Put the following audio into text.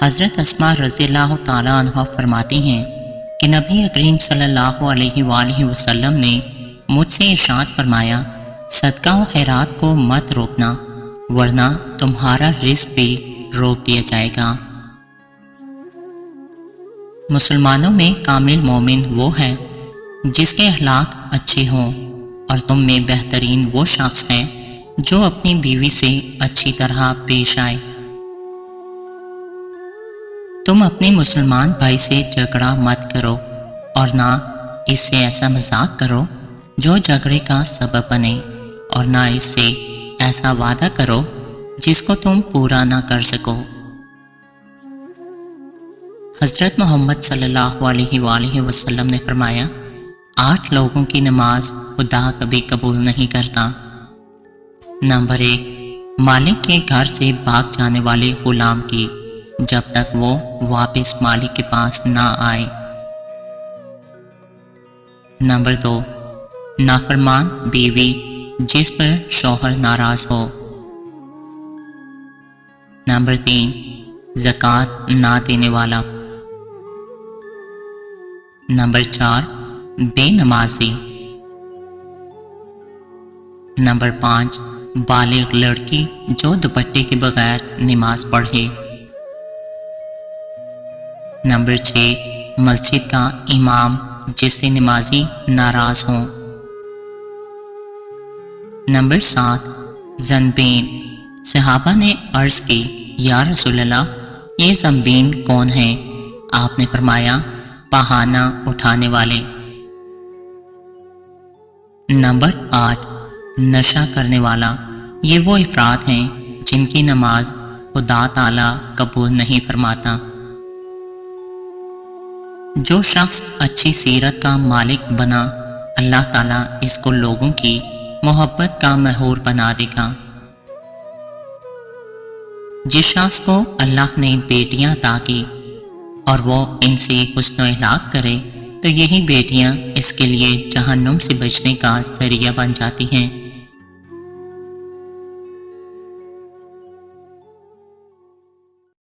حضرت اسماء رضی اللہ تعالیٰ عنہ فرماتی ہیں کہ نبی کریم صلی اللہ علیہ وآلہ وسلم نے مجھ سے ارشاد فرمایا، صدقہ و خیرات کو مت روکنا ورنہ تمہارا رزق بھی روک دیا جائے گا۔ مسلمانوں میں کامل مومن وہ ہے جس کے اخلاق اچھے ہوں، اور تم میں بہترین وہ شخص ہے جو اپنی بیوی سے اچھی طرح پیش آئے۔ تم اپنے مسلمان بھائی سے جھگڑا مت کرو اور نہ اس سے ایسا مذاق کرو جو جھگڑے کا سبب بنے، اور نہ اس سے ایسا وعدہ کرو جس کو تم پورا نہ کر سکو۔ حضرت محمد صلی اللہ علیہ وآلہ وسلم نے فرمایا، 8 لوگوں کی نماز خدا کبھی قبول نہیں کرتا۔ نمبر 1، مالک کے گھر سے بھاگ جانے والے غلام کی جب تک وہ واپس مالک کے پاس نہ آئے۔ نمبر 2، نافرمان بیوی جس پر شوہر ناراض ہو۔ نمبر 3، زکوٰۃ نہ دینے والا۔ نمبر 4، بے نمازی۔ نمبر 5، بالغ لڑکی جو دوپٹے کے بغیر نماز پڑھے۔ نمبر 6، مسجد کا امام جس سے نمازی ناراض ہوں۔ نمبر 7، ذنبین۔ صحابہ نے عرض کی، یا رسول اللہ، یہ ذنبین کون ہیں؟ آپ نے فرمایا، بہانہ اٹھانے والے۔ نمبر 8، نشہ کرنے والا۔ یہ وہ افراد ہیں جن کی نماز خدا تعالیٰ قبول نہیں فرماتا۔ جو شخص اچھی سیرت کا مالک بنا، اللہ تعالیٰ اس کو لوگوں کی محبت کا محور بنا دے گا۔ جس شخص کو اللہ نے بیٹیاں عطا کی اور وہ ان سے حسن و اخلاق کرے تو یہی بیٹیاں اس کے لیے جہنم سے بچنے کا ذریعہ بن جاتی ہیں۔